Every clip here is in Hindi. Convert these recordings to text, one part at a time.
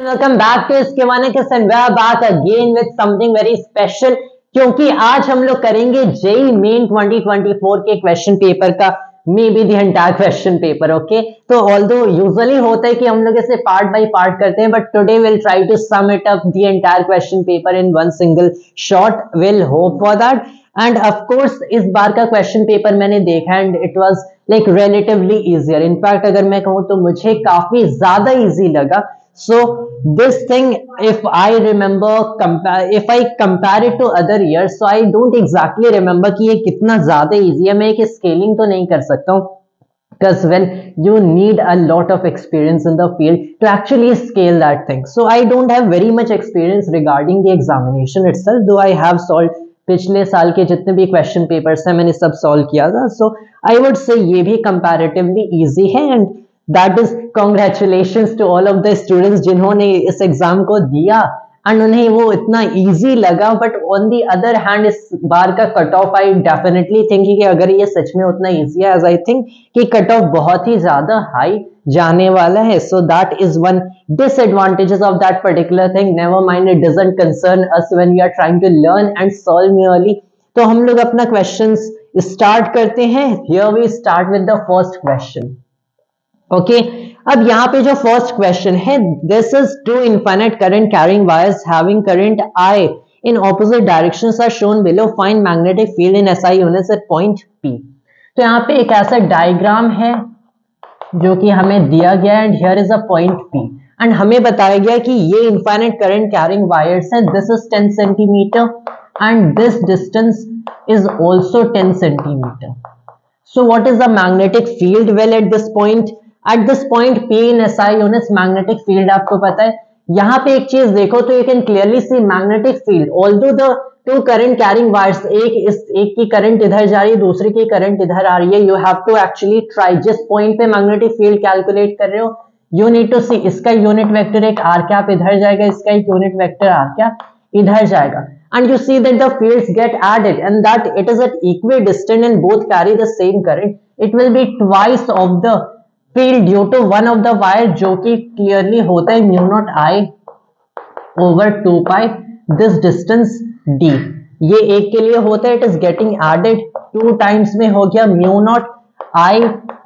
वेलकम बैक टू इसके वाने के सन we are back again with something very special, क्योंकि आज हम लोग करेंगे जेई मेन 2024 के क्वेश्चन पेपर का may be the entire question paper. Okay, तो ऑल्दो यूजुअली होता है कि हम लोग इसे पार्ट बाय पार्ट करते हैं, but today will try to sum it up the entire question paper in one single shot. Will hope for that. And of course इस बार का क्वेश्चन पेपर मैंने देखा and it was like relatively easier. In fact अगर मैं कहूँ तो मुझे काफी ज्यादा इजी लगा। So this thing, if I remember, if I compare it to other years, so I don't exactly remember कि ये कितना ज्यादा easy है। मैं एक स्केलिंग तो नहीं कर सकता हूँ, because when you need a lot of experience in the field to actually scale that thing. So I don't have very much experience regarding the examination itself, though I have solved पिछले साल के जितने भी क्वेश्चन पेपर्स हैं मैंने सब सॉल्व किया था। सो आई वुड से ये भी कंपैरेटिवली इजी है and that is congratulations to all of the students जिन्होंने इस एग्जाम को दिया एंड उन्हें वो इतना इजी लगा। But on the other hand इस बार का cut off I definitely think कि अगर ये सच में उतना इजी है एज आई थिंक कि कट ऑफ बहुत ही ज्यादा हाई जाने वाला है। So that is one disadvantages of that particular thing. Never mind, it doesn't concern us when we are trying to learn and solve merely. तो हम लोग अपना questions start करते हैं। Here we start with the first question. Okay, अब यहाँ पे जो first question है, this is two infinite current carrying wires having current I in opposite directions are shown below. Find magnetic field in SI units at point P. तो यहाँ पे एक ऐसा डायग्राम है जो कि हमें दिया गया है and here is a point P and हमें बताया गया कि ये इनफाइनाइट करंट कैरिंग वायर्स हैं। This is 10 centimetre and this distance is also 10 centimetre. So what is the magnetic field? Well at this point P in SI units magnetic field आपको पता है। यहाँ पे एक चीज देखो तो you can clearly C magnetic field although the two current carrying wires, एक की करंट इधर जा रही है, दूसरी की करंट इधर आ रही है। You have to actually try, जिस पॉइंट पे मैग्नेटिक फील्ड कैलकुलेट कर रहे हो यू नीड टू सी इसका यूनिट वेक्टर एक आर कैप इधर जाएगा, इसका एक यूनिट वेक्टर आर कैप इधर जाएगा and you see that the fields get added and that it is at equidistant and both carry the same current. It will be twice of the field due to one of the wire, जो कि clearly होता है mu naught I over 2 pi this distance d. ये एक के लिए होता है, it is getting added 2 times में हो गया mu naught I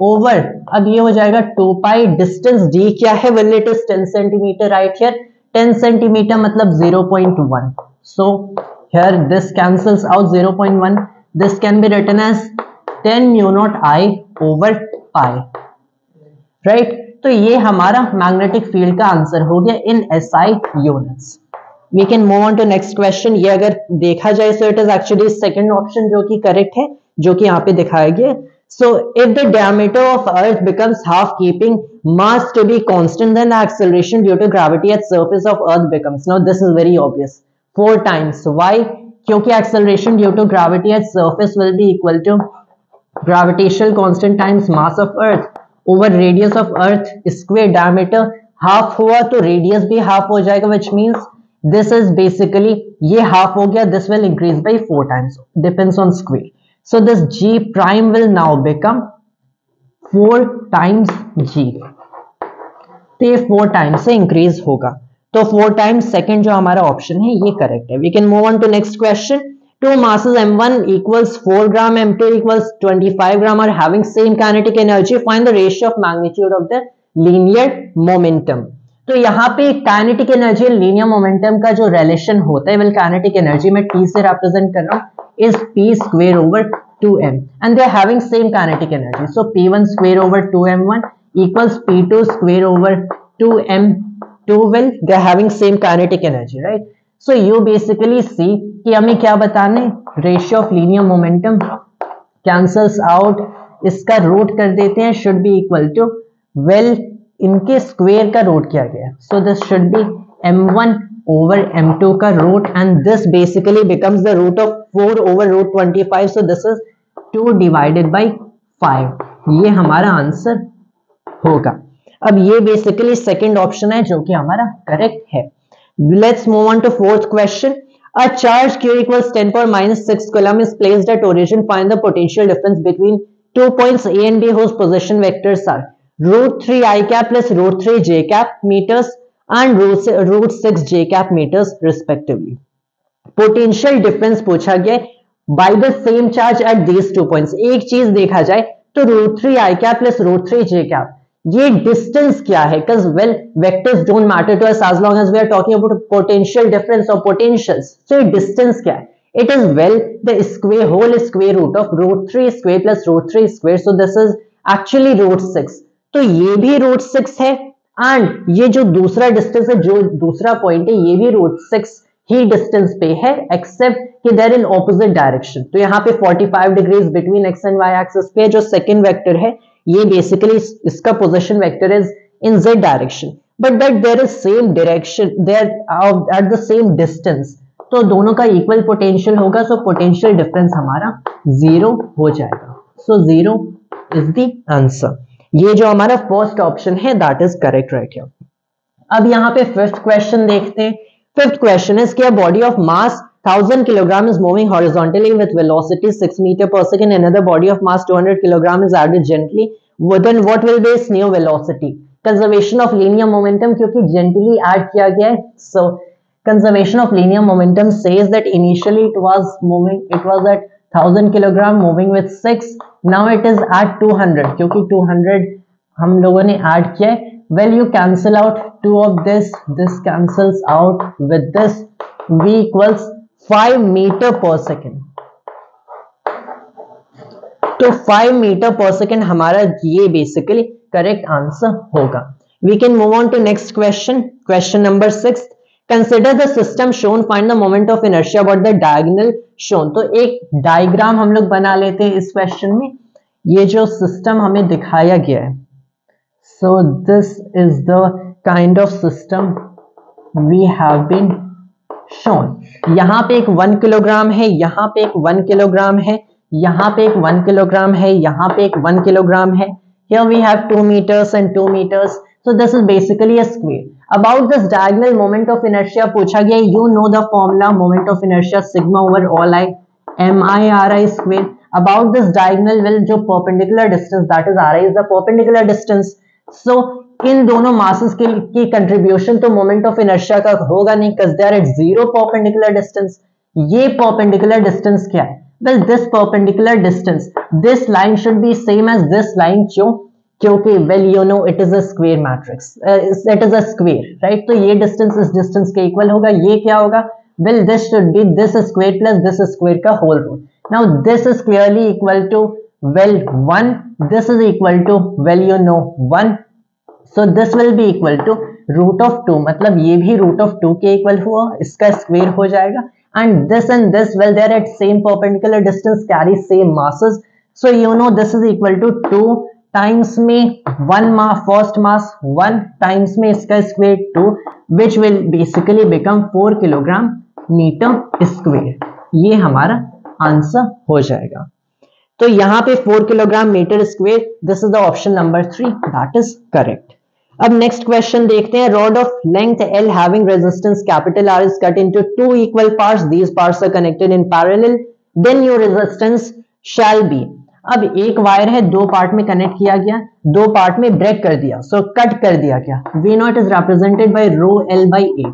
over, अब ये हो जाएगा 2 pi distance d क्या है? Well it is 10 centimeter right here. 10 centimeter मतलब 0.1. So here this cancels out 0.1. This can be written as 10 mu naught I over pi. Right? तो ये हमारा मैग्नेटिक फील्ड का आंसर हो गया इन SI units. We can move on to next question. ये अगर देखा जाए so it is actually second option जो कि correct है, जो कि यहाँ पे दिखाया गया। So if the diameter of Earth becomes half, keeping mass to be constant, then the acceleration due to gravity at surface of Earth becomes, now this is very obvious, 4 times. Why? क्योंकि acceleration due to gravity at surface will be equal to gravitational constant times mass of Earth over radius of Earth square. Diameter half हुआ तो radius भी half हो जाएगा, which means this is basically ये half हो गया, this will increase by 4 times, depends on square. So this G prime will now become 4 times G. तो ये 4 times से increase होगा, तो 4 times second जो हमारा option है ये correct है। We can move on to next question. Two masses m1 equals 4 gram, m2 equals 25 gram are having same kinetic energy. Find the ratio of magnitude of the linear momentum. तो यहाँ पे काइनेटिक एनर्जी लीनियर मोमेंटम का जो रिलेशन होता है, वेल काइनेटिक एनर्जी में T से रिप्रेजेंट कर रहा हूँ, is P square over 2m and they are having same kinetic energy. So P1 square over 2m1 equals P2 square over 2m2. Well, they are having same kinetic energy, right? So you basically see कि हमें क्या बताना है, ratio of linear momentum cancels out, इसका रूट कर देते हैं, should be equal to, well इनके स्क्वायर का रूट किया गया, so this should be m1 over m2 का root and this basically becomes the root of 4 over root 25. So this is 2 divided by 5. ये हमारा आंसर होगा। अब ये बेसिकली सेकंड ऑप्शन है जो कि हमारा करेक्ट है। Let's move on to fourth question. A charge q equals 10 power minus 6 coulomb is placed at origin. Find the potential difference between 2 points A and B whose position vectors are root 3 I cap plus root 3 J cap meters and root 6 j cap meters respectively. Potential difference पूछा गया by the same charge at these 2 points. एक चीज देखा जाए तो root 3 I cap plus root 3 J cap, ये डिस्टेंस क्या है? Because well vectors don't matter to us as long as we are talking about potential difference of potentials. So ये डिस्टेंस क्या है? It is well the square whole square root of root 3 square plus root 3 square, so this is actually root 6। तो ये भी रूट 6 है एंड ये जो दूसरा डिस्टेंस है, जो दूसरा पॉइंट है, ये भी रूट 6 ही डिस्टेंस पे है, एक्सेप्ट कि देयर इन ऑपोजिट डायरेक्शन। तो यहाँ पे 45 degrees between X and Y axis पे जो सेकंड वेक्टर है, ये बेसिकली इसका position vector is in z direction, but that there is same direction, there at the same distance, तो दोनों का इक्वल पोटेंशियल होगा, सो पोटेंशियल डिफरेंस हमारा 0 हो जाएगा। सो 0 इज द आंसर। ये जो हमारा फर्स्ट ऑप्शन है that is correct right here. अब यहाँ पे फिफ्थ क्वेश्चन देखते हैं। Fifth question is कि a body of mass 1000 kg is moving horizontally with velocity 6 meter per second. Another body of mass 200 kg is added gently. Then what will be its new velocity? Conservation of linear momentum, क्योंकि gently add किया गया है. So conservation of linear momentum says that initially it was at 1000 kg moving with 6. Now it is at 200, क्योंकि 200 हम लोगों ने add किया है. Well, you cancel out 2 of this cancels out with this, v equals 5 meter per second. तो 5 meter per second हमारा ये बेसिकली करेक्ट आंसर होगा। We can move on to next question, question number 6. Consider the system shown, find the moment of inertia about the diagonal shown. तो एक डायग्राम हम लोग बना लेते हैं इस क्वेश्चन में। ये जो सिस्टम हमें दिखाया गया है, so this is the kind of system we have been shown. यहाँ पे एक 1 किलोग्राम है, यहाँ पे एक 1 किलोग्राम है, यहाँ पे एक 1 किलोग्राम है, यहाँ पे एक 1 किलोग्राम है. Here we have 2 meters and 2 meters. So this is basically a square. About this diagonal moment of inertia पूछा गया, you know the formula moment of inertia sigma over all I mi square. About this diagonal will जो perpendicular distance, that is ri is the perpendicular distance. सो इन दोनों मासेस की कंट्रीब्यूशन तो मोमेंट ऑफ इनर्शिया का होगा नहीं, because they are at zero perpendicular distance. ये परपेंडिकुलर डिस्टेंस क्या है? Well this perpendicular distance, this line should be same as this line. क्यों? क्योंकि well you know it is a square matrix, it is a square right. तो ये डिस्टेंस इस डिस्टेंस के इक्वल होगा। ये क्या होगा? Well this should be this square plus this square का whole root. Now this is clearly equal to well 1, this is equal to well you know 1, so this will be equal to root of 2, मतलब ये भी root of 2 के इक्वल हुआ, इसका स्क्वायर हो जाएगा। and this well they are at same perpendicular distance, carry same masses, so you know this is equal to 2 times में 1 mass first mass 1 times में इसका square 2, which will basically become 4 kilogram metre square. ये हमारा आंसर हो जाएगा। तो यहाँ पे 4 kilogram metre square, this is the option number 3, that is correct. अब नेक्स्ट क्वेश्चन देखते हैं। Rod of length L having resistance capital R is cut into 2 equal parts, these parts are connected in parallel, then your resistance shall be. अब एक वायर है, 2 पार्ट में कनेक्ट किया गया, 2 पार्ट में ब्रेक कर दिया, सो कट कर दिया गया। V not is represented by rho L by A।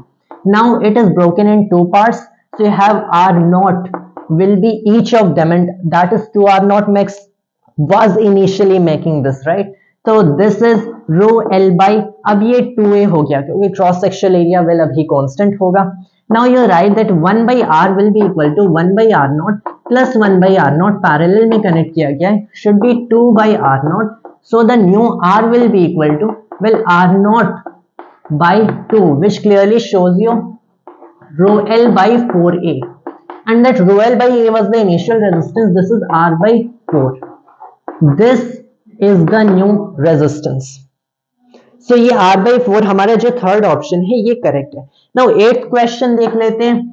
Now it is broken in 2 parts, so you have R naught will be each of them, and that is 2 R naught max was initially making this right. So this is rho L by, अब ये 2a हो गया क्योंकि क्रॉस सेक्शनल एरिया वेल अभी कांस्टेंट होगा। Now you write that 1 by R will be equal to 1 by R naught plus 1 by R naught, parallel में कनेक्ट किया गया है, should be 2 by R naught. So the new R will be equal to well R naught by 2, which clearly shows you rho L by 4a, and that rho L by a was the initial resistance. This is R by 4. This is the new resistance. So ये R by 4 हमारा जो थर्ड ऑप्शन है ये करेक्ट है। Now 8th क्वेश्चन देख लेते हैं।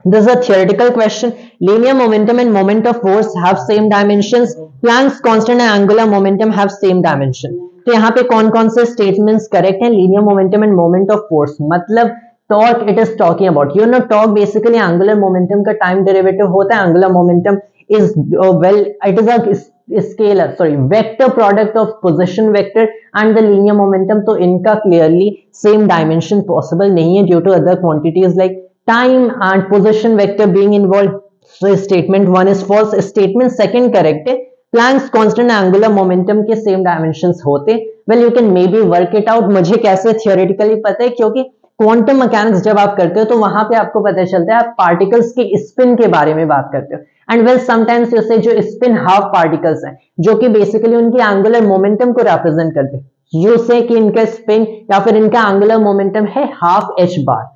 This is a theoretical question. Linear momentum and moment of force have same dimensions. Planck's constant and angular momentum have same dimension. तो यहाँ पे कौन कौन से स्टेटमेंट्स करेक्ट हैं? Linear momentum and moment of force, मतलब torque it is talking about, you know torque basically angular momentum का टाइम डेरिवेटिव होता है। Angular momentum is well it is a scalar sorry vector product of position vector and the linear momentum, तो इनका क्लियरली सेम डायमेंशन पॉसिबल नहीं है due to other quantities like time and position vector being involve. So statement 1 is false. Statement second correct है, प्लैंक्स कांस्टेंट एंगुलर मोमेंटम के सेम डायमेंशंस होते। Well you can maybe work it out. मुझे कैसे थियोरेटिकली पता है, क्योंकि क्वांटम मैकेनिक्स जब आप करते हो तो वहां पे आपको पता चलता है आप पार्टिकल्स के स्पिन के बारे में बात करते हो। एंड वेल समटाइम्स यू से जो स्पिन हाफ पार्टिकल्स हैं जो कि बेसिकली उनकी एंगुलर मोमेंटम को रिप्रेजेंट करते हैं, यू से कि इनका स्पिन या फिर इनका एंगुलर मोमेंटम है half H bar.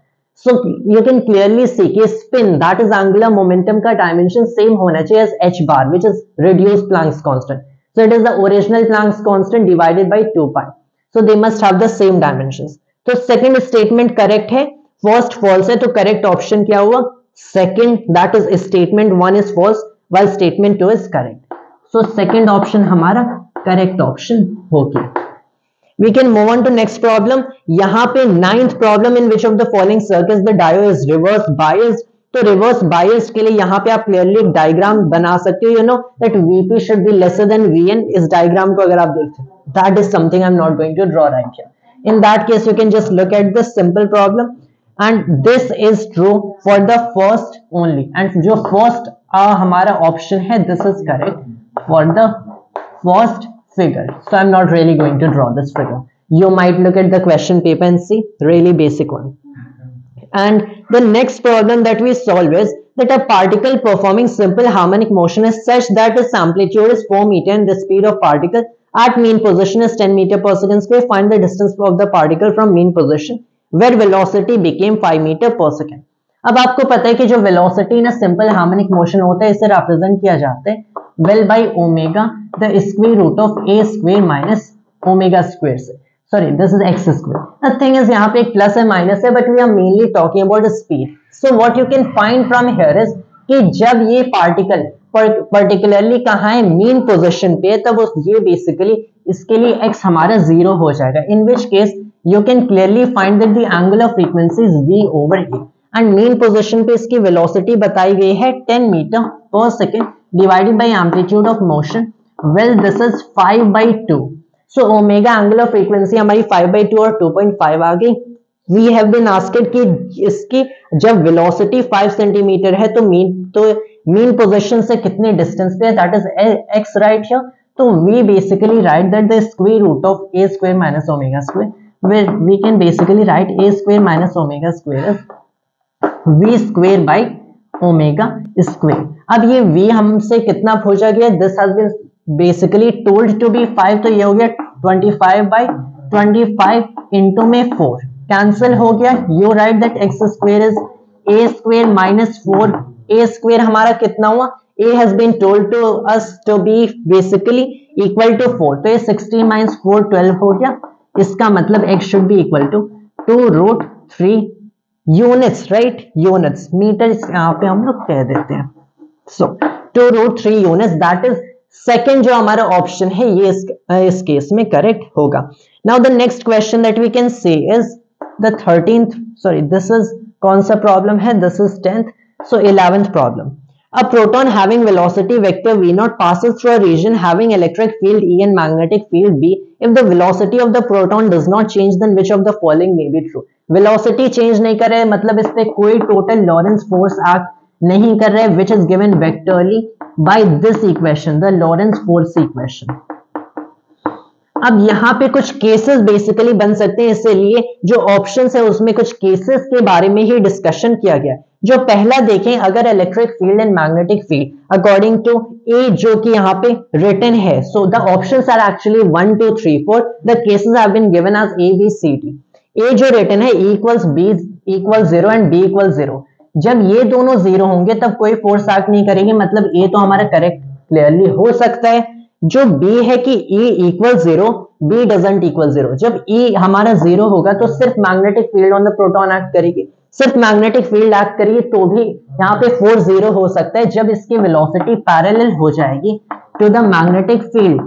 So you can clearly see कि spin that is angular momentum का डायमेंशन सेम होना चाहिए as H bar which is reduced Planck's constant. So it is the original Planck's constant divided by 2 pi. So they must have the same dimensions. तो सेकंड स्टेटमेंट करेक्ट है, फर्स्ट फॉल्स है, तो करेक्ट ऑप्शन क्या हुआ? Second, that is statement 1 is false while statement 2 is correct. So second option हमारा करेक्ट ऑप्शन हो गया। We can move on to next problem. यहाँ पे 9th problem in which of the following circuits the diode is reverse biased. तो reverse biased के लिए यहाँ पे आप clearly एक diagram बना सकते हो. You know that VP should be lesser than VN. इस diagram को अगर आप देखते हो, that is something I'm not going to draw right here. In that case, you can just look at this simple problem, and this is true for the first only. And जो first हमारा option है, this is correct for the first figure. So I'm not really going to draw this figure. You might look at the question paper and see, really basic one. And the next problem that we solve is that a particle performing simple harmonic motion is such that its amplitude is 4 meter and the speed of particle at mean position is 10 meter per second square. Find the distance of the particle from mean position where velocity became 5 meter per second. अब आपको पता है कि जो वेलोसिटी ना सिंपल हार्मोनिक मोशन होता है, इसे रिप्रेजेंट किया जाता है well by omega the square root of A square minus omega square से। Sorry, this is X square. The thing is यहाँ पे एक प्लस है माइनस है, but we are mainly talking about speed. So what you can find from here is कि जब ये पार्टिकल पर्टिकुलरली कहाँ है, मीन पोजिशन पे, तब ये बेसिकली इसके लिए एक्स हमारा 0 हो जाएगा। In which case you can clearly find that the angular frequency is v over A and mean position पे इसकी वेलोसिटी बताई गई है 10 मीटर पर second divided by amplitude of motion. Well this is 5/2। सो ओमेगा एंगुलर फ्रीक्वेंसी हमारी 5/2 और 2.5 आ गई। वी हैव बीन आस्क्ड कि इसकी जब वेलोसिटी 5 सेंटीमीटर है तो मीन पोजीशन से कितने डिस्टेंस पे है, that is X right here. तो we basically write that the square root of A square minus omega square, we can basically write A square minus omega square is v square by omega square. अब ये v हमसे कितना पूछा गया, this has been basically told to be 5, तो ये हो गया 25/25 इंटू में 4 कैंसिल हो गया। You right that x square is a square minus 4। A square हमारा कितना हुआ, a has been told to us to be basically equal to 4, तो ये 16 minus 4 12 हो गया। इसका मतलब x should be equal to 2√3 units, right, units metre यहाँ पे हम लोग कह देते हैं। So 2√3 units, that is second जो हमारा ऑप्शन है, ये इस केस में करेक्ट होगा। Now the next question that we can say is the 13th, sorry this is कौन सा प्रॉब्लम है, this is 10th। So 11th problem, a proton having velocity vector v naught passes through a region having electric field E and magnetic field B. If the velocity of the proton does not change, then which of the following may be true? Velocity change नहीं कर रहे हैं, मतलब इस पे कोई total Lorentz force act नहीं कर रहे हैं, which is given vectorally by this equation, the Lorentz force equation. अब यहाँ पे कुछ केसेस बेसिकली बन सकते हैं, इसलिए जो ऑप्शंस है उसमें कुछ केसेस के बारे में ही डिस्कशन किया गया। जो पहला देखें, अगर electric field and magnetic field according to A जो कि यहाँ पे रिटन है, so the options are actually 1 2 3 4, the cases have been given as A B C D. A जो रिटन है E equals B equal 0 and B equal 0। जब ये दोनों 0 होंगे तब कोई फोर्स एक्ट नहीं करेंगे, मतलब ए तो हमारा करेक्ट क्लियरली हो सकता है। जो बी है कि E equal 0, B doesn't equal 0। जब E हमारा 0 होगा तो सिर्फ magnetic field on the proton act करेगी, सिर्फ मैग्नेटिक फील्ड एक्ट करिए तो भी यहाँ पे फोर्स 0 हो सकता है जब इसकी वेलोसिटी पैरेलल हो जाएगी to the magnetic field.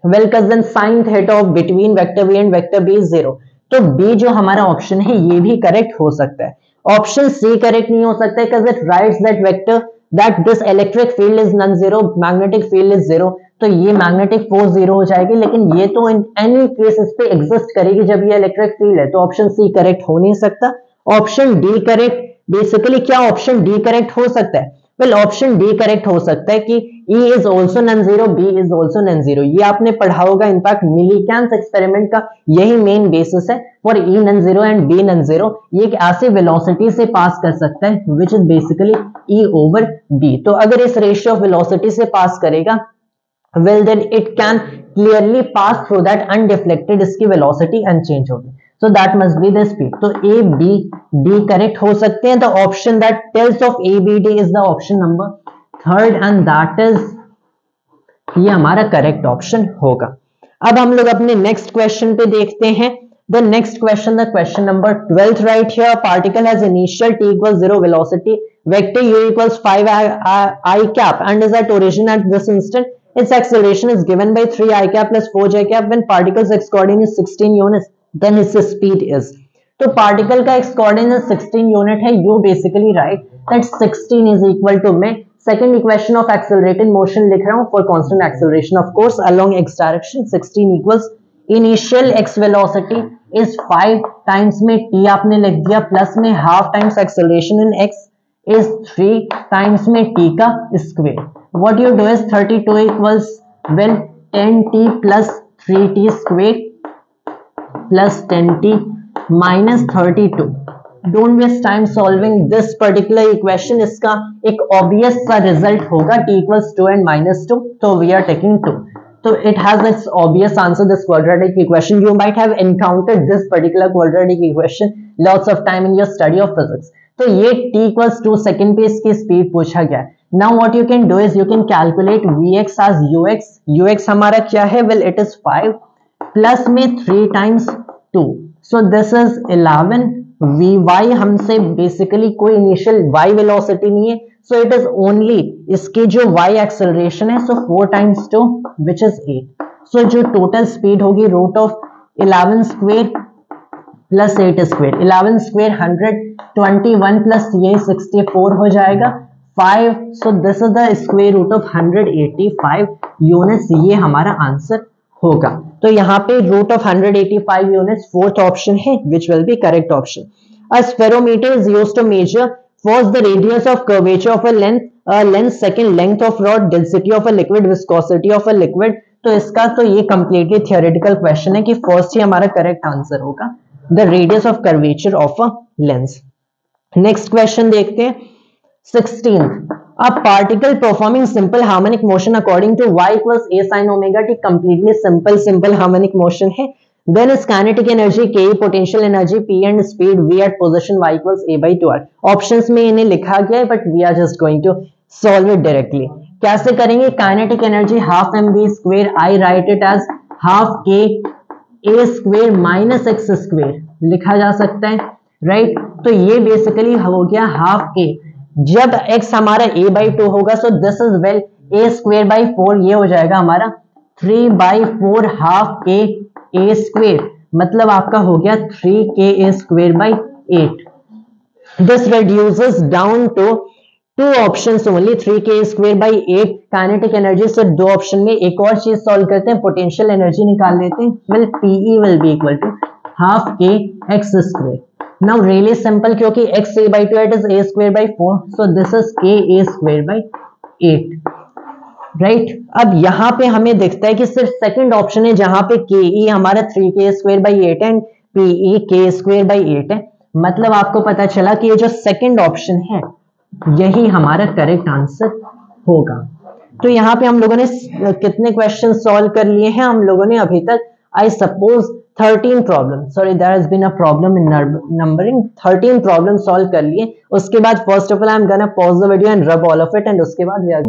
Well कजन sine theta of between vector v and vector b is 0, तो b जो हमारा ऑप्शन है ये भी करेक्ट हो सकता है। ऑप्शन सी करेक्ट नहीं हो सकता है, because it writes that vector that this electric field is non-zero, magnetic field is 0, तो ये मैग्नेटिक फोर्स 0 हो जाएगी, लेकिन ये तो इन एनी केस इस पे एग्जिस्ट करेगी जब ये इलेक्ट्रिक फील्ड है, तो ऑप्शन सी करेक्ट हो नहीं सकता। Option D correct. बेसिकली क्या ऑप्शन डी करेक्ट हो सकता है? वेल ऑप्शन डी करेक्ट हो सकता है कि E is also non zero, B is also non zero. ये आपने पढ़ा होगा, इनफैक्ट मिलीकैन्स एक्सपेरिमेंट का यही मेन बेसिस है for E non zero and B non zero. ये एक ऐसी वेलोसिटी से पास कर सकता है which is basically E over B। तो अगर इस रेशियो ऑफ वेलोसिटी से पास करेगा, well then it can clearly pass through that undeflected, इसकी velocity unchanged होगी, so that must be the speed। तो A, B, D correct हो सकते हैं। The option that tells of A, B, D is the option number 3rd and that is, ये हमारा करेक्ट ऑप्शन होगा। अब हम लोग अपने नेक्स्ट क्वेश्चन पे देखते हैं। The next question, the question number 12 right here, particle has initial t equals 0 velocity, vector u equals 5 I cap and is at origin at this instant. Its acceleration is given by 3 I cap plus 4 j cap when particle's x coordinate is 16 units, then its speed is। तो पार्टिकल का x coordinate 16 यूनिट है। You basically write that 16 is equal to, मैं second equation of accelerated motion लिख रहा हूँ for constant acceleration of course along x direction। 16 equals initial x velocity is 5 times में t आपने लिख दिया प्लस में half times acceleration in x is 3 times में t का square. What you do is 32 equals, well 10t plus 3t square plus 10t minus 32। Don't waste time solving this particular equation। इसका एक obvious सा result होगा t equals 2 and minus 2, तो we are taking 2। तो it has its obvious answer, this quadratic equation। You might have encountered this particular quadratic equation lots of time in your study of physics। तो ये t equals 2 सेकेंड पे इसकी स्पीड पूछा गया है। Now what you can do is you can calculate Vx as Ux। Ux हमारा क्या है? Well it is 5 plus में 3 times 2, so this is 11। Vy हमसे बेसिकली कोई इनिशियल y वेलोसिटी नहीं है, so it is only इसकी जो y एक्सेलरेशन है, so 4 times 2 which is 8। so जो टोटल स्पीड होगी root of 11 square plus 8 square, 11 square 121 plus ये 64 हो जाएगा 5। so this is the square root of 185 units। ये हमारा आंसर होगा। तो यहाँ पे root of 185 units fourth option है which will be correct option। A spherometer is used to measure first the radius of curvature of a length, second length of rod, density of a liquid, viscosity of a liquid। तो इसका तो ये completely theoretical question है कि फर्स्ट ही हमारा करेक्ट आंसर होगा the radius of curvature of a lens। Next question देखते हैं 16th। A particle performing simple harmonic motion according to y equals a sin omega t, completely simple harmonic motion है। Then is kinetic energy k, potential energy p and speed v at position y equals a by 2r। Options में इन्हें लिखा गया है but we are just going to solve it directly। कैसे करेंगे? kinetic energy half mv square, I write it as half k a square minus x square लिखा जा सकता है, राइट। तो ये बेसिकली हो गया हाफ k, जब x हमारा a by 2 होगा, so this is well a square by 4, ये हो जाएगा हमारा 3 by 4 half k a square, मतलब आपका हो गया 3k a square by 8। This reduces down to 2 options only, 3k square by 8 kinetic energy. से 2 ऑप्शन में एक और चीज सॉल्व करते हैं, पोटेंशियल एनर्जी निकाल लेते हैं। Well pe will be equal to half k x square. Now really simple, क्योंकि x a by 2 it is a square by 4, so this is k a square by 8, right। अब यहाँ पे हमें दिखता है कि सिर्फ सेकंड ऑप्शन है जहां पे ke हमारा 3k square by 8 है, pe k square by 8 है। मतलब आपको पता चला कि ये जो सेकंड ऑप्शन है यही हमारा करेक्ट आंसर होगा। तो यहाँ पे हम लोगों ने कितने क्वेश्चन सॉल्व कर लिए हैं? हम लोगों ने अभी तक I suppose 13 problem, sorry there has been a problem in numbering, 13 problem solve कर लिए। उसके बाद first of all I am gonna pause the video and rub all of it, and उसके बाद we are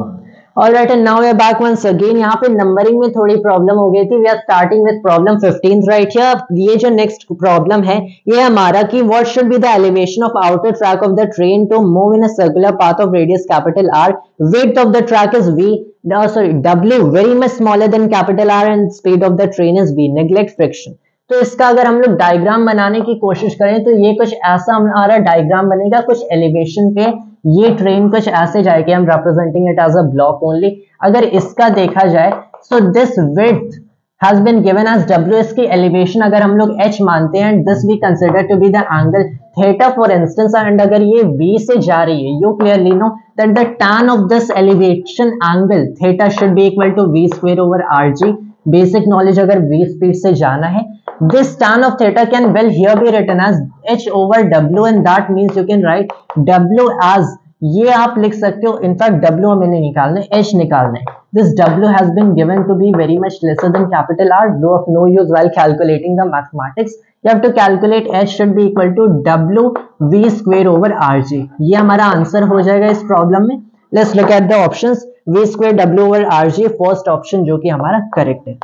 alright and now we are back once again. यहाँ पे नंबरिंग में थोड़ी प्रॉब्लम हो गई थी। We are starting with problem 15 right here. ये जो नेक्स्ट प्रॉब्लम है ये हमारा कि what should be the elevation of outer track of the train to move in a circular path of radius capital R, width of the track is V, W very much smaller than capital R and speed of the train is V, neglect friction। तो इसका अगर हम लोग डायग्राम बनाने की कोशिश करें तो ये कुछ ऐसा हमारा डायग्राम बनेगा, कुछ एलिवेशन पे ये ट्रेन कुछ ऐसे जाएगी, हम representing it as a block only. अगर इसका देखा जाए so this width has been given as W. इसकी एलिवेशन अगर हम लोग H मानते हैं, this we consider to be the angle theta for instance, and अगर ये V से जा रही है, you clearly know that the tan of this elevation angle theta should be equal to V square over RG. Basic knowledge अगर V स्पीड से जाना है, this tan of theta can well here be written as H over W, and that means you can write W as, ये आप लिख सकते हो, इनफैक्ट W हमें नहीं निकालना है, H निकालना है. This W has been given to be very much lesser than capital R, though of no use while calculating the mathematics. You have to calculate H should be equal to W V square over RG. ये हमारा आंसर हो जाएगा इस प्रॉब्लम में. Let's look at the options. V square W over RG, first option जो कि हमारा करेक्ट है.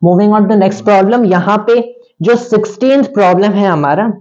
Moving on to next problem. यहाँ पे जो 16th प्रॉब्लम है हमारा,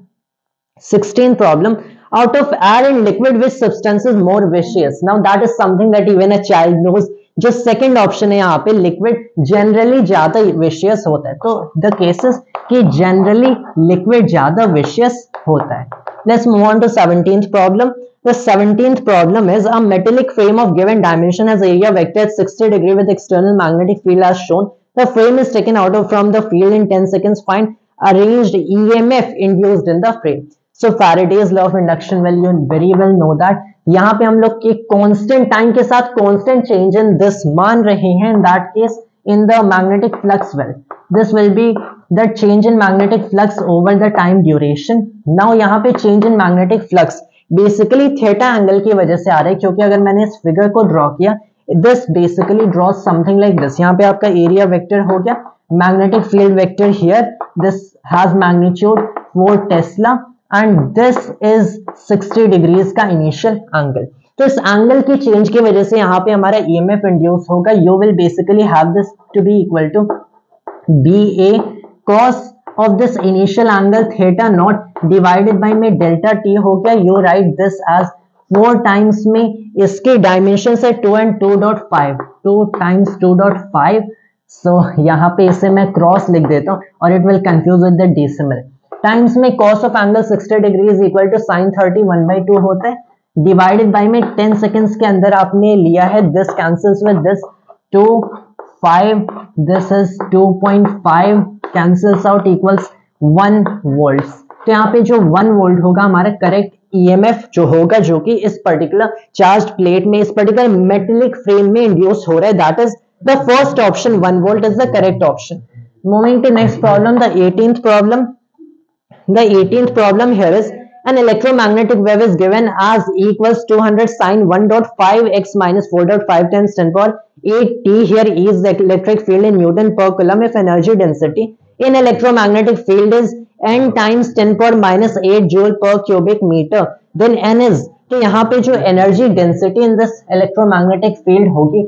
16th problem, out of air and liquid which substance is more viscous. Now that is something that even a child knows. जो सेकंड ऑप्शन है यहाँ पे, लिक्विड जनरली ज्यादा विशियस होता है, तो द केसेस कि जनरली लिक्विड ज्यादा विशियस होता है. Let's move on to 17th problem. The 17th problem is a metallic frame of given dimension has area vector at 60 degree with external magnetic field as shown. The frame is taken out from the field in 10 seconds. Find arranged EMF induced in the frame. So Faraday's law of induction, well you very well know that. यहाँ पे हम लोग के कांस्टेंट टाइम के साथ कांस्टेंट चेंज इन दिस मान रहे हैं. In that case in the magnetic flux, well this will be the change in magnetic flux over the time duration. Now यहाँ पे change in magnetic flux basically theta angle की वजह से आ रहा है, क्योंकि अगर मैंने इस फिगर को ड्रॉ किया, this basically draw something like this. यहाँ पे आपका एरिया वेक्टर हो गया, magnetic field vector here, this has magnitude 4 Tesla and this is 60 degrees का इनिशियल एंगल. तो इस एंगल की चेंज की वजह से यहाँ पे हमारा ईएमएफ इंड्यूस होगा. You will basically have this to be equal to BA cos of this initial angle theta not divided by में डेल्टा टी हो गया. You write this as 4 times में इसके डायमेंशन से 2 and 2.5, 2 times 2.5. सो यहाँ पे इसे मैं क्रॉस लिख देता हूँ और it will confuse with the decimal. Times में cos of angle 60 degree is equal to sin 30 1/2 होता है, डिवाइडेड बाय में 10 सेकंड्स के अंदर आपने लिया है, this cancels with this 2 5, this is 2.5 cancels out equals 1 volts. तो यहाँ पे जो 1 वोल्ट होगा हमारा करेक्ट ईएमएफ जो होगा, जो कि इस पर्टिकुलर चार्ज प्लेट में, इस पर्टिकुलर मेटेलिक फ्रेम में इंड्यूस हो रहा है. That is the first option, 1 volt is the correct option. Moving to next problem, the 18th problem. The 18th problem here is an electromagnetic wave is given as equals 200 sin 1.5 x minus 4.5 times 10 power 8 t. Here is the electric field in Newton per coulomb. If energy density in electromagnetic field is n times 10 power minus 8 joule per cubic meter, then n is, तो यहाँ पे जो energy density in this electromagnetic field होगी,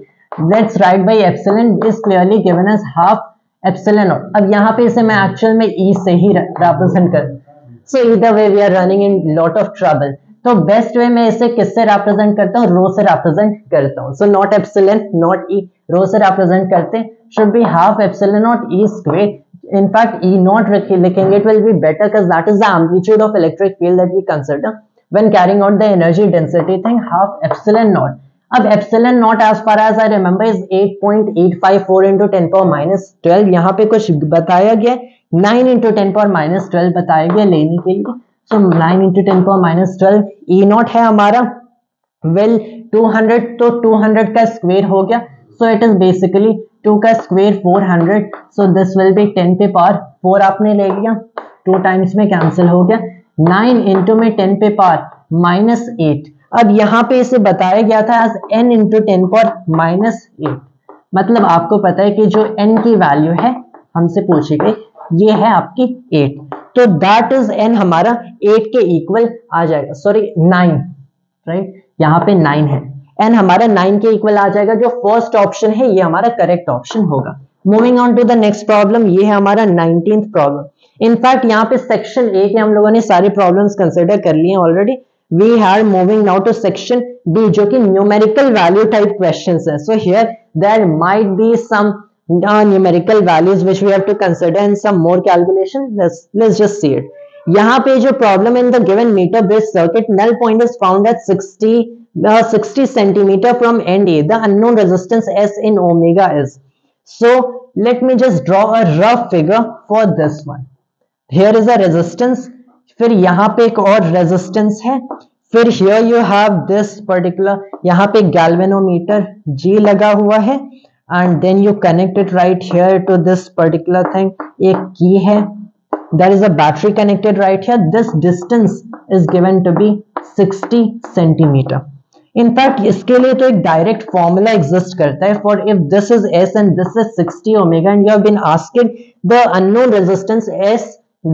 let's write by epsilon is clearly given as half epsilon naught. अब यहाँ पे इसे मैं एक्चुअल में E से ही रिप्रेजेंट कर, so either way we are running in lot of trouble. तो बेस्ट वे में इसे किससे रिप्रेजेंट करता हूँ, रो से रिप्रेजेंट करता हूँ. So naught epsilon naught E, rho से रिप्रेजेंट करते should be half epsilon naught E square. In fact E naught लिखेंगे, it will be better because that is the amplitude of electric field that we consider when carrying out the energy density thing, half epsilon naught. अब epsilon naught as far as I remember is 8.854 into 10 power minus 12. यहाँ पे कुछ बताया गया, 9 into 10 power minus 12 बताया गया लेने के लिए. सो 9 into 10 power minus 12 E not है हमारा, वेल 200, तो 200 का स्क्वायर हो गया, सो इट इज बेसिकली 2 का square 400. So this will be 10 पे पावर 4 आपने ले लिया, 2 टाइम्स में कैंसिल हो गया, 9 into में 10 पे पावर minus 8. अब यहाँ पे इसे बताया गया था as n into 10 power minus 8. मतलब आपको पता है कि जो n की वैल्यू है हमसे पूछी गई, ये है आपकी 8, तो दैट इज n हमारा 8 के इक्वल आ जाएगा, सॉरी 9, राइट, यहाँ पे 9 है, n हमारा 9 के इक्वल आ जाएगा. जो फर्स्ट ऑप्शन है ये हमारा करेक्ट ऑप्शन होगा. Moving on to the next problem, ये है हमारा 19th प्रॉब्लम. इनफैक्ट यहाँ पे सेक्शन ए के हम लोगों ने सारे प्रॉब्लम्स कंसिडर कर लिए already. We are moving now to section B, जो कि numerical value type questions है. So here there might be some numerical values which we have to consider and some more calculation. Let's just see it. यहाँ पे जो problem in the given meter based circuit, null point is found at 60 centimeter from end A. The unknown resistance S in omega is. So let me just draw a rough figure for this one. Here is a resistance, फिर यहाँ पे एक और रेजिस्टेंस है, फिर here you have this particular, यहाँ पे गैल्वेनोमीटर G लगा हुआ है, and then you connect it right here to this particular thing, एक की है, there is a battery connected right here, this distance is given to be 60 centimeter. In fact इसके लिए तो एक डायरेक्ट फॉर्मूला एग्जिस्ट करता है for if this is S and this is 60 omega and you have been asked the unknown resistance S,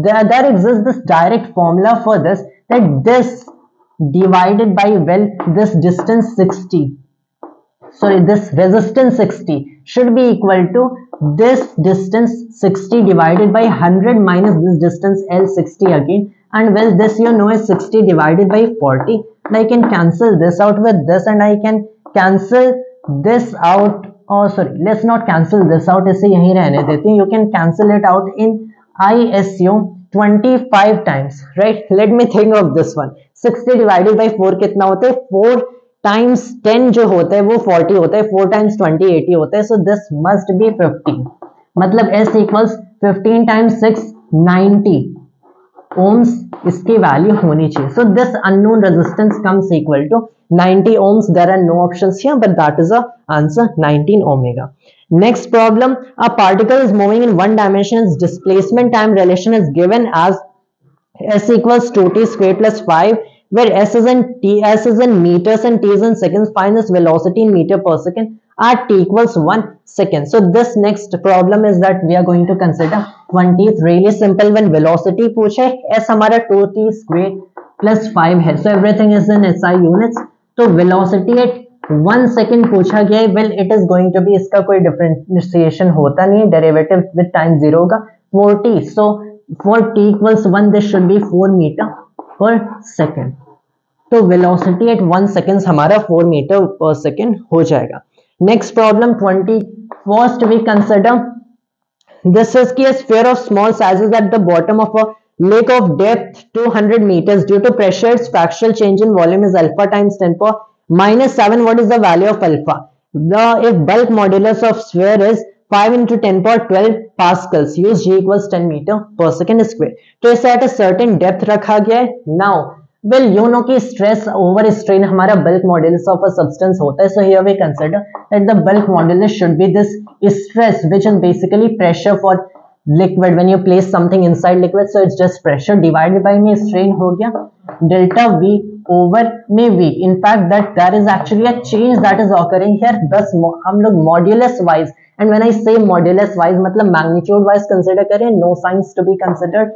there exists this direct formula for this, that this divided by, well, this distance 60, sorry, this resistance 60 should be equal to this distance 60 divided by 100 minus this distance L 60 again, and well, this you know is 60 divided by 40, and I can cancel this out with this, and I can cancel this out, oh sorry, let's not cancel this out, इसे यहीं रहने देते हैं, you can cancel it out in I assume 25 times, right? Let me think of this one. 60 divided by 4 कितना होता है? 4 times 10 जो होता है वो 40 होता है, 4 times 20 80 होता है, so this must be 15. मतलब S equals 15 times 6 90 ohms इसकी वैल्यू होनी चाहिए. So this unknown resistance comes equal to 90 ohms. There are no options here, but that is the answer, 19 omega. Next problem, a particle is moving in one dimension. Its displacement time relation is given as S equals 2t squared plus 5, where S is in meters and t is in seconds. Find its velocity in meter per second at t equals 1 second. So this next problem is that we are going to consider 20th. Really simple. When velocity पूछे, S हमारा 2t squared plus 5 है, so everything is in SI units. तो velocity at 1 second पूछा गया है, well it is going to be, इसका कोई differentiation होता नहीं है, derivative with time 0 होगा, 4t, so for t equals 1 this should be 4 meter per second. तो velocity at 1 seconds हमारा 4 meter per second हो जाएगा. Next problem 21st we consider, this is a sphere of small sizes at the bottom of a lake of depth 200 meters. Due to pressure, its fractional change in volume is alpha times 10 power minus 7. What is the value of alpha? If bulk modulus of sphere is 5 into 10 power 12 pascals, use G equals 10 meter per second square. तो इसे at a certain depth रखा गया है. Now, well, you know कि stress over strain हमारा bulk modulus of a substance होता है. So here we consider that the bulk modulus should be this stress, which is basically pressure for liquid when you place something inside liquid. So it's just pressure divided by में strain हो गया, delta V over में V. In fact, that there is actually a change that is occurring here. बस हम लोग modulus wise, and when I say modulus wise मतलब magnitude wise consider करें, no signs to be considered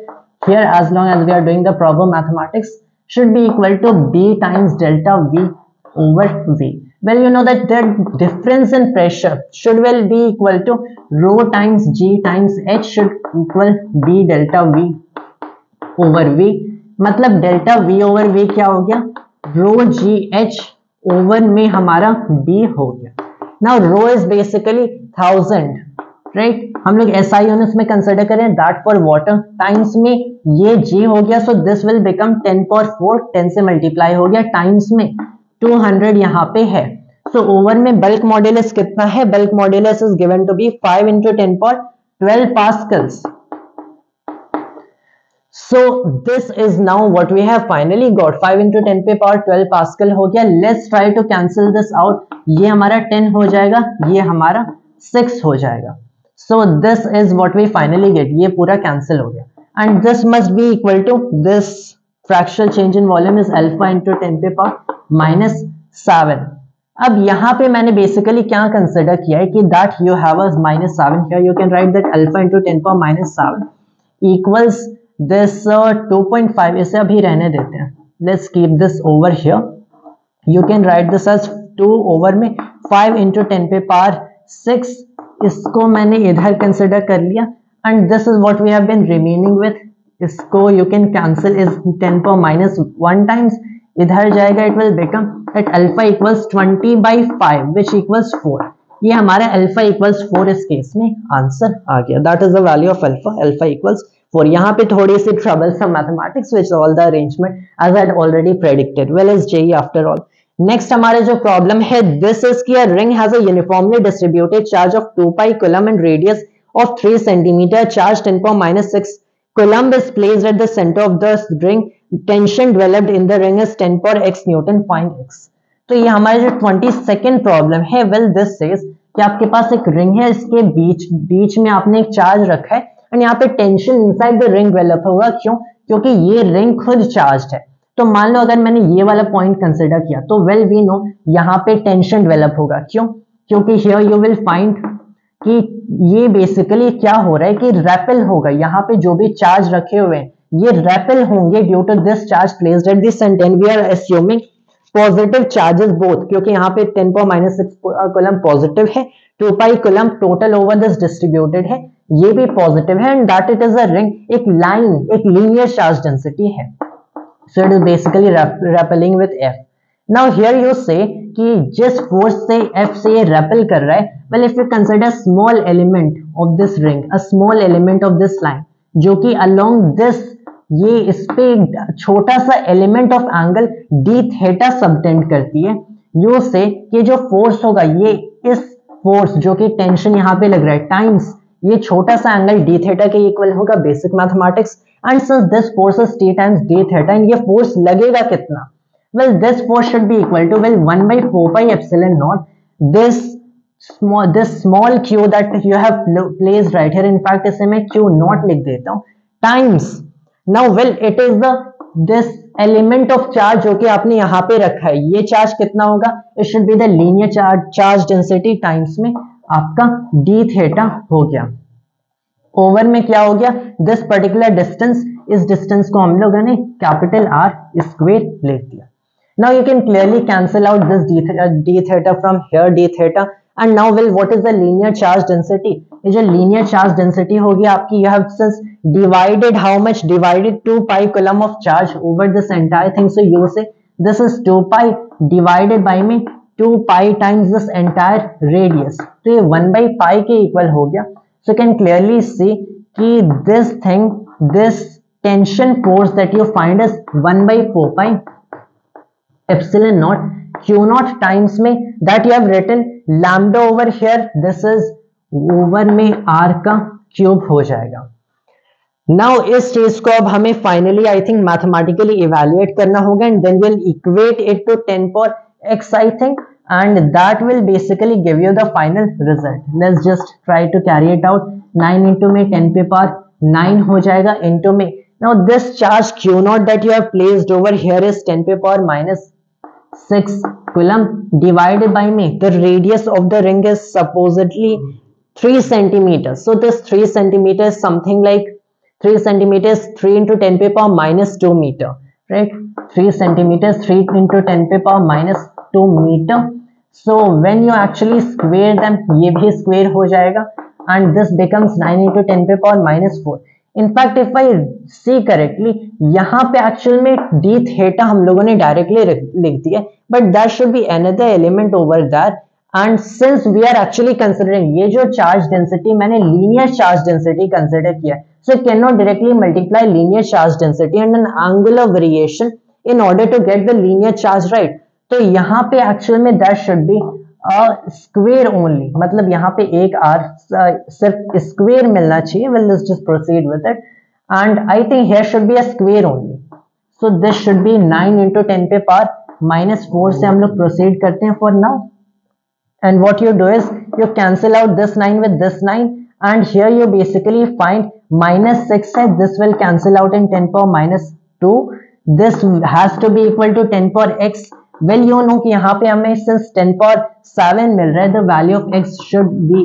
here as long as we are doing the proper mathematics, should be equal to B times delta V over V. Well, you know that the difference in pressure should well be equal to rho times G times H should equal B delta V over V. मतलब डेल्टा V over V क्या हो गया? rho G H over में हमारा B हो गया. Now rho is basically 1000, right? हम लोग SI units में कंसिडर करें, that for water times में ये G हो गया, so this will become 10 power 4, 10 से मल्टीप्लाई हो गया, टाइम्स में 200 यहाँ पे है. So ओवर में बल्क मॉड्यूलस कितना है? Bulk modulus is given to be 5 into 10 power 12 pascals. So this is now what we have finally got. 5 into 10 पे power 12 pascal हो गया. Let's try to cancel this out. ये हमारा 10 हो जाएगा, ये हमारा 6 हो जाएगा. So this is what we finally get. ये पूरा cancel हो गया. And this must be equal to this fractional change in volume is alpha into 10 पे power minus 7. अब यहाँ पे मैंने बेसिकली क्या कंसिडर किया है कि that you have a minus 7. Here you can write that alpha into 10 power minus 7 equals this 2.5. इसे अभी रहने देते हैं. Let's keep this over here. You can write this as 2 over में 5 into 10 पे power 6. इसको मैंने इधर कंसिडर कर लिया. And this is what we have been remaining with. इसको you can cancel is 10 power minus 1 times. इधर जाएगा, it will become that alpha equals 20 by 5 which equals 4. ये हमारा alpha equals 4 इस केस में आंसर आ गया. That is the value of alpha. Alpha equals 4. यहाँ पे थोड़ी सी troublesome mathematics which all the arrangement as I had already predicted. Well, is JEE after all. Next हमारे जो प्रॉब्लम है, दिस इज कि a ring has a uniformly distributed charge of 2 pi coulomb and radius of 3 centimeter, charge 10 power minus 6 coulomb is placed at the center of the ring. Tension developed in the ring is 10 power x Newton. Find x. तो ये हमारे जो 22nd प्रॉब्लम है, वेल दिस सेज कि आपके पास एक रिंग है, इसके बीच में आपने एक चार्ज रखा है एंड यहाँ पे tension inside the ring develop होगा। क्यों? क्योंकि ये रिंग खुद चार्ज है। तो मान लो अगर मैंने ये वाला पॉइंट कंसिडर किया तो वेल वी नो यहाँ पे टेंशन डेवलप होगा। क्यों? क्योंकि हियर यू विल फाइंड कि ये बेसिकली क्या हो रहा है कि रेपेल होगा। यहाँ पे जो भी चार्ज रखे हुए हैं ये रेपेल होंगे due to this charge placed at this centre and we are assuming positive charges both, क्योंकि यहाँ पे 10 पावर माइनस 6 कूलम पॉजिटिव है, 2 pi coulomb total over this distributed है, ये भी पॉजिटिव है and that it is a ring, एक लाइन, एक लीनियर चार्ज डेंसिटी है। So it is basically repelling with F। Now here you say कि जिस फोर्स से F से ये रेपेल कर रहा है, well if you consider small element of this ring, a small element of this line, जो कि along this ये इस पे छोटा सा element of angle D theta subtend करती है, यू से कि जो फोर्स होगा ये इस फोर्स जो कि टेंशन यहाँ पे लग रहा है टाइम्स ये छोटा सा एंगल डी थीटा के इक्वल होगा, basic mathematics. And since this force is T times D theta and ये फोर्स लगेगा कितना, well this force should be equal to 1 by 4 pi epsilon naught this small q that you have placed right here, in fact इसे मैं q naught लिख देता हूँ, times now well it is the this element of charge जो कि आपने यहाँ पे रखा है, ये चार्ज कितना होगा, it should be the linear charge density times में आपका d theta हो गया। ओवर में क्या हो गया, दिस पर्टिकुलर डिस्टेंस, इस डिस्टेंस को हम लोगों ने कैपिटल R स्क्वायर ले दिया। Now you can clearly cancel out this d theta from here, d theta, and now well what is the linear charge density? ये जो linear charge density होगी आपकी, you have since divided how much, divided 2 pi coulomb of charge over this entire thing, so you say this is 2 pi divided by में 2 pi times this entire radius, तो ये 1 by pi के इक्वल हो गया। So you can clearly see कि this thing, this tension force that you find is 1 by 4 pi epsilon naught q naught times में that you have written lambda over here, this is over में r का क्यूब हो जाएगा। नाउ इस चीज को अब हमें finally I think mathematically evaluate करना होगा and then will equate it to 10 power x I think and that will basically give you the final result. Let's just try to carry it out. 9 into में 10 पे पावर 9 हो जाएगा into में, now this charge q naught that you have placed over here is 10 पे power minus 6 coulomb divided by me, the radius of the ring is supposedly 3 centimeters, so this 3 centimeters something like 3 centimeters 3 into 10 पे power minus 2 meter, right? 3 centimeters 3 into 10 पे power minus 2 meter, so when you actually square them ये भी square हो जाएगा and this becomes 9 into 10 पे power minus 4। In fact if I see correctly यहाँ पे एक्चुअल में डी थीटा हम लोगों ने डायरेक्टली लिख दिया, but that should be another element over that and since we are actually considering ये जो चार्ज डेंसिटी मैंने लीनियर चार्ज डेंसिटी कंसिडर किया, so can not directly multiply linear charge density and an angular variation in order to get the linear charge, right? तो यहाँ पे एक्चुअल में that should be square only, मतलब यहाँ पे एक r सिर्फ स्क्वेयर मिलना चाहिए। Well let's just proceed with it and I think here should be a square only, so this should B 9 into 10 पे पावर minus 4 से हम लोग प्रोसीड करते हैं for now and what you do is you cancel out this 9 with this 9 and here you basically find minus 6 है, this will cancel out in 10 power minus 2, this has to be equal to 10 power x। Well you no कि यहाँ पे हमें सिंस 10 पावर 7 मिल रहा है, the value of x should be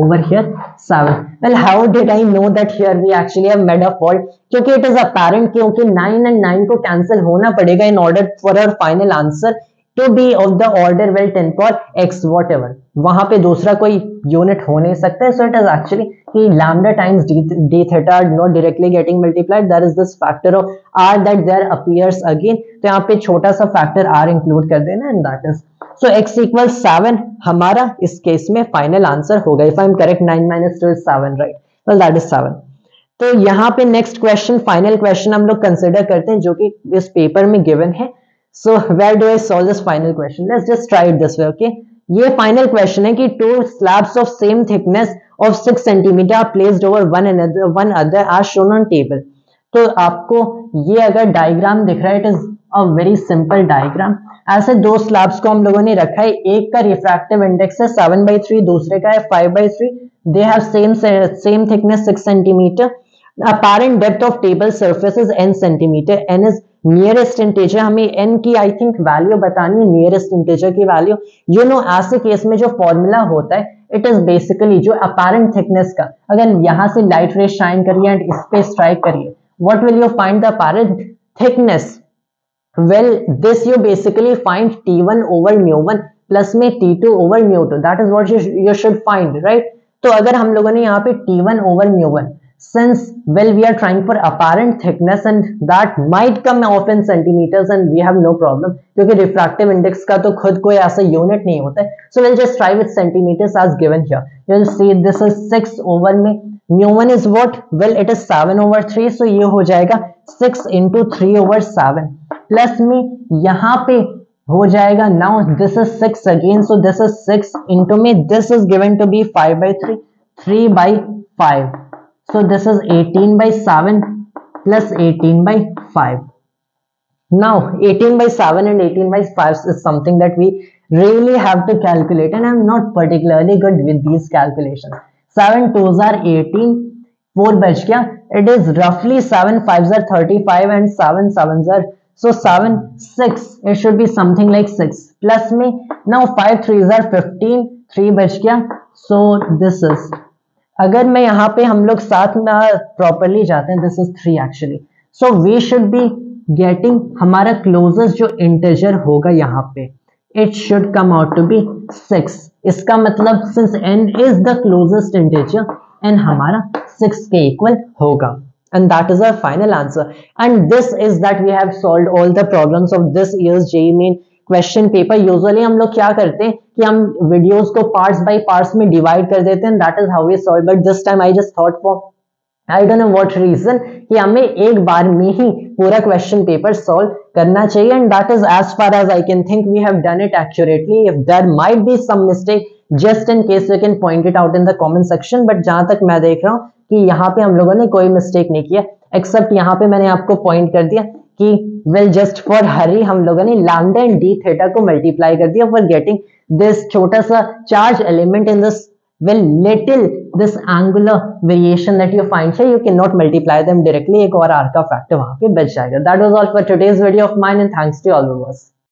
over here 7। well how did I know that here we actually have made a fault? क्योंकि it is apparent क्योंकि 9 and 9 को कैंसिल होना पड़ेगा in order for our final answer to be of the order well 10 power x whatever, वहां पे दूसरा कोई यूनिट हो नहीं सकता है। so it is actually कि lambda times d theta are not directly getting multiplied, there is this factor of r that there appears again, तो यहाँ पे छोटा सा फैक्टर r इंक्लूड कर देना and that is so x equals 7 हमारा इस केस में फाइनल आंसर होगा। if I am correct 9 minus 2 is 7, right? well that is 7। तो यहाँ पे नेक्स्ट क्वेश्चन, फाइनल क्वेश्चन हम लोग कंसिडर करते हैं जो कि इस पेपर में गिवन है। So where do I solve this final question? Let's just try it this way, okay? ये final question है कि two slabs of same thickness of 6 centimeter are placed over one other as shown on table. तो आपको ये अगर डायग्राम दिख रहा है, it is a very simple diagram. ऐसे दो स्लैब्स को हम लोगों ने रखा है, एक का रिफ्रैक्टिव इंडेक्स है 7/3, दूसरे का है 5/3. They have same thickness 6 centimetre. apparent depth of table surface is n centimeter. n is nearest integer. हमें n की आई थिंक वैल्यू बतानी है, नियरेस्ट इंटीजर की वैल्यू. यू नो ऐसे केस में जो फॉर्मूला होता है इट इज बेसिकली जो अपैरेंट थिकनेस का, अगर यहां से लाइट रे शाइन करिए एंड इस पे स्ट्राइक करिए, what will you find the apparent thickness? Well, this you basically find T1 over mu1 plus में T2 over mu2. That is what you should find, right? तो अगर हम लोगों ने यहाँ पे T1 over mu1, since well we are trying for apparent thickness and that might come off in centimeters and we have no problem क्योंकि refractive index का तो खुद कोई ऐसा यूनिट नहीं होता है. So we'll just try with centimeters as given here. You'll see this is 6 over में mu1 is what? Well, it is 7/3. So ये हो जाएगा 6 into 3/7 प्लस में यहाँ पे हो जाएगा. Now this is 6 again. So this is 6 into में this is given to be 5/3, 3/5. So this is 18/7 plus 18/5. Now 18/7 and 18/5 is something that we really have to calculate, and I'm not particularly good with these calculations. 7 2s are 18, 4 बच गया. It is roughly 7 5s are 35 and 7 7s are, so 7 6. It should be something like 6 plus में. Now 5 3s are 15, 3 बच गया. So this is, अगर मैं यहाँ पे हम लोग साथ में प्रॉपरली जाते हैं, this is 3 actually. So we should be getting हमारा क्लोजेस्ट जो इंटीजर होगा यहाँ पे, it should come out to be 6. इसका मतलब since n is the closest integer, n हमारा 6 के इक्वल होगा. And that is our final answer. And this is that we have solved all the problems of this year's JEE Main question paper. Usually हम लोग क्या करते हैं कि हम वीडियोस को पार्ट्स बाय पार्ट्स में डिवाइड कर देते हैं, that is how we solve. But this time I just thought for I don't know what reason कि हमें एक बार में ही पूरा क्वेश्चन पेपर सॉल्व करना चाहिए. And that is as far as I can think we have done it accurately. If there might be some mistake, just in case you can point it out in the comment section. But जहां तक मैं देख रहा हूं कि यहाँ पे हम लोगों ने कोई मिस्टेक नहीं किया, एक्सेप्ट यहाँ पे मैंने आपको पॉइंट कर दिया कि वेल जस्ट फॉर हरी हम लोगों ने लैम्डा एंड डी थीटा को मल्टीप्लाई कर दिया फॉर गेटिंग दिस छोटा सा charge element in this well little this angular variation that you find here. You cannot multiply them directly, एक और r का फैक्टर वहां पे बच जाएगा. That was all for today's video of mine and thanks to all viewers.